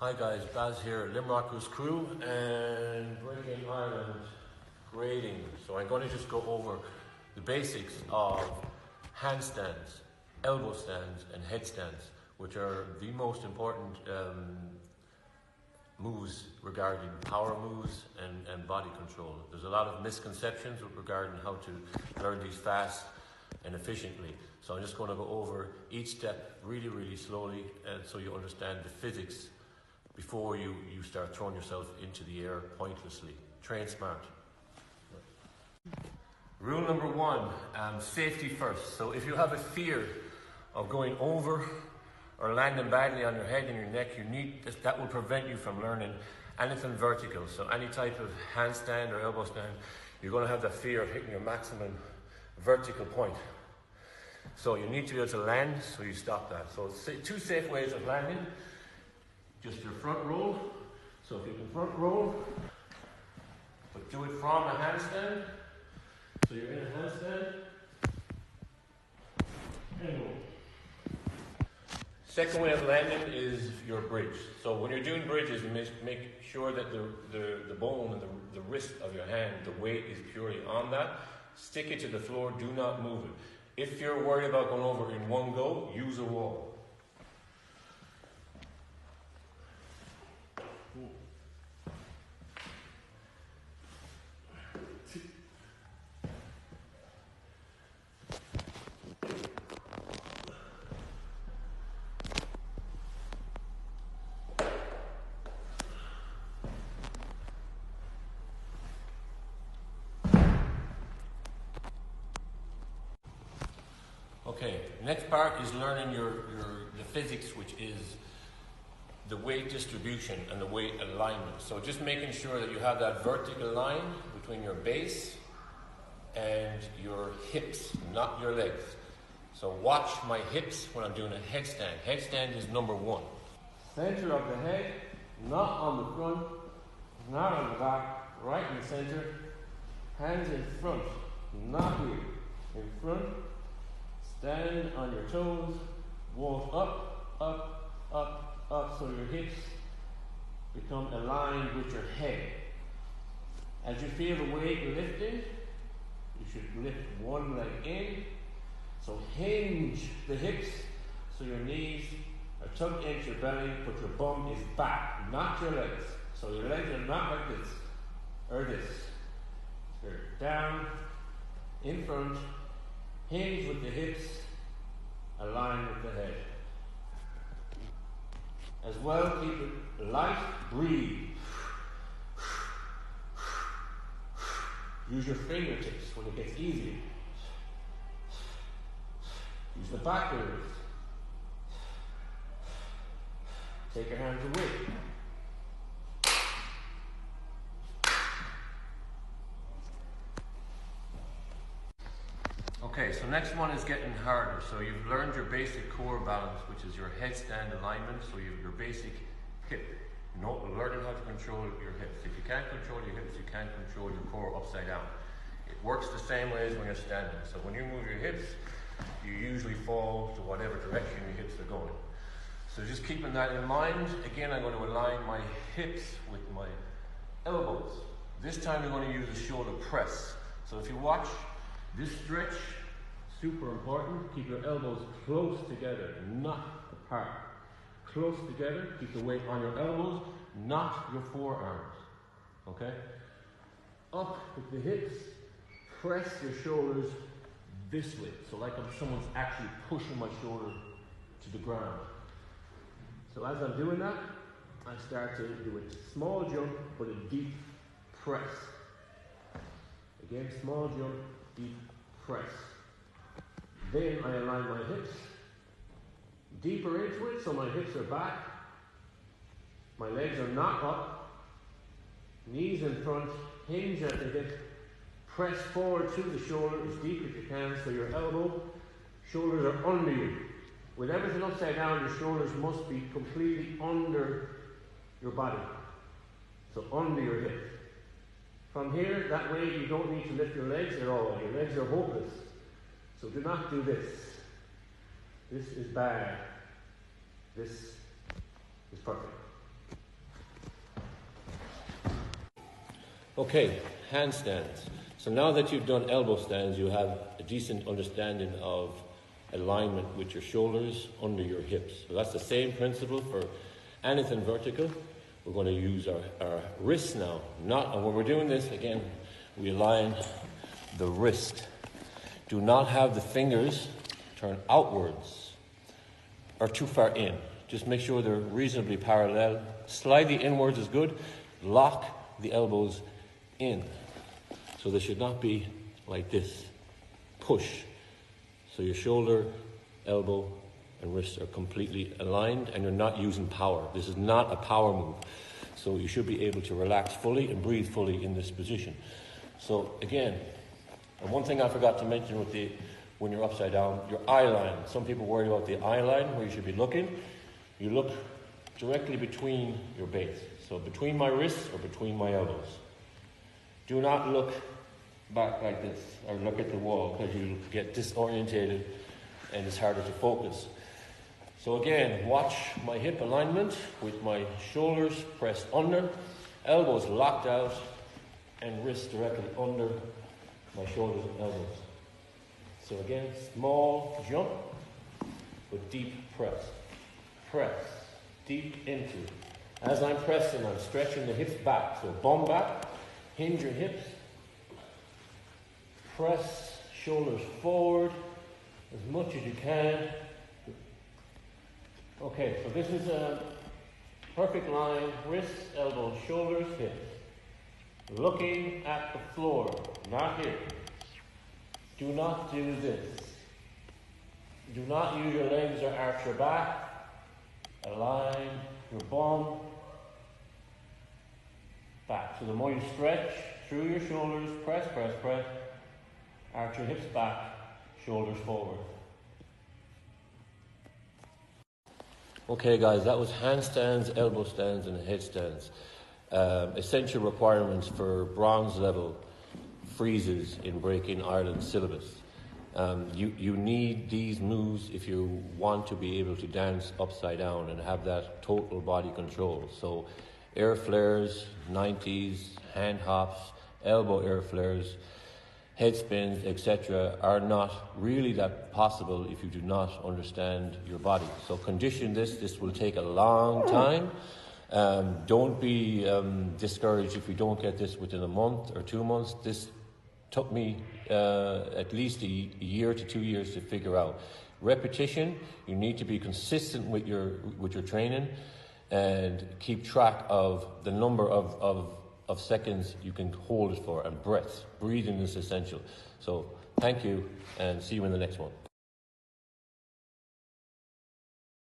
Hi guys, Baz here, Limrockers crew and Breaking Ireland grading. So I'm going to just go over the basics of handstands, elbow stands and headstands, which are the most important moves regarding power moves and body control. There's a lot of misconceptions regarding how to learn these fast and efficiently. So I'm just going to go over each step really slowly and so you understand the physics before you start throwing yourself into the air pointlessly. Train smart. Rule number one, safety first. So if you have a fear of going over or landing badly on your head and your neck, that will prevent you from learning anything vertical. So any type of handstand or elbow stand, you're going to have that fear of hitting your maximum vertical point. So you need to be able to land, so you stop that. So two safe ways of landing. Just your front roll. So if you can front roll, but do it from a handstand. So you're in a handstand and roll. Second way of landing is your bridge. So when you're doing bridges, make sure that the bone and the wrist of your hand, the weight is purely on that. Stick it to the floor, do not move it. If you're worried about going over in one go, use a wall. Okay, next part is learning the physics, which is the weight distribution and the weight alignment. So just making sure that you have that vertical line between your base and your hips, not your legs. So watch my hips when I'm doing a headstand. Headstand is number one. Center of the head, not on the front, not on the back, right in the center. Hands in front, not here, in front. Stand on your toes, walk up, so your hips become aligned with your head. As you feel the weight lifting, you should lift one leg in. So hinge the hips so your knees are tucked into your belly, but your bum is back, not your legs. So your legs are not like this, or this. They're down, in front, hinge with the hips, align with the head. As well, keep it light, breathe. Use your fingertips when it gets easier. Use the back of your wrist. Take your hands away. Okay, so next one is getting harder. So you've learned your basic core balance, which is your headstand alignment. So you have your basic hip. Learning how to control your hips. If you can't control your hips, you can't control your core upside down. It works the same way as when you're standing. So when you move your hips, you usually fall to whatever direction your hips are going. So just keeping that in mind, again, I'm going to align my hips with my elbows. This time I'm going to use a shoulder press. So if you watch this stretch, super important. Keep your elbows close together, not apart. Close together, keep the weight on your elbows, not your forearms. Okay? Up with the hips, press your shoulders this way. So like someone's actually pushing my shoulder to the ground. So as I'm doing that, I start to do a small jump, but a deep press. Again, small jump, deep press. Then I align my hips deeper into it, so my hips are back. My legs are not up. Knees in front, hinge at the hip. Press forward to the shoulder as deep as you can, so your shoulders are under you. With everything upside down, your shoulders must be completely under your body. So under your hip. From here, that way you don't need to lift your legs at all. Your legs are hopeless. So do not do this. This is bad. This is perfect. Okay, handstands. So now that you've done elbow stands, you have a decent understanding of alignment with your shoulders under your hips. So that's the same principle for anything vertical. We're going to use our wrists now. And when we're doing this, again, we align the wrist. Do not have the fingers turn outwards or too far in. Just make sure they're reasonably parallel. Slightly inwards is good. Lock the elbows in. So they should not be like this. Push. So your shoulder, elbow, and wrists are completely aligned and you're not using power. This is not a power move. So you should be able to relax fully and breathe fully in this position. So again, and one thing I forgot to mention when you're upside down, your eye line. Some people worry about the eye line, where you should be looking. You look directly between your base. So between my wrists or between my elbows. Do not look back like this or look at the wall, because you get disorientated and it's harder to focus. So again, watch my hip alignment with my shoulders pressed under, elbows locked out, and wrists directly under my shoulders and elbows. So again, small jump, but deep press. Press, deep into. As I'm pressing, I'm stretching the hips back. So bum back, hinge your hips, press shoulders forward as much as you can. Okay, so this is a perfect line, wrists, elbows, shoulders, hips. Looking at the floor, not here. Do not do this. Do not use your legs or arch your back. Align your bum back. So the more you stretch through your shoulders, press, press, press. Arch your hips back, shoulders forward. Okay guys, that was handstands, elbow stands and headstands. Essential requirements for bronze level freezes in Breaking Ireland syllabus. You need these moves if you want to be able to dance upside down and have that total body control. So air flares, 90s, hand hops, elbow air flares, head spins, etc. are not really that possible if you do not understand your body. So condition this will take a long time. Don't be discouraged if you don't get this within a month or 2 months. This took me at least a year to 2 years to figure out. Repetition, you need to be consistent with your training and keep track of the number of seconds you can hold it for, and breath. Breathing is essential. So thank you and see you in the next one.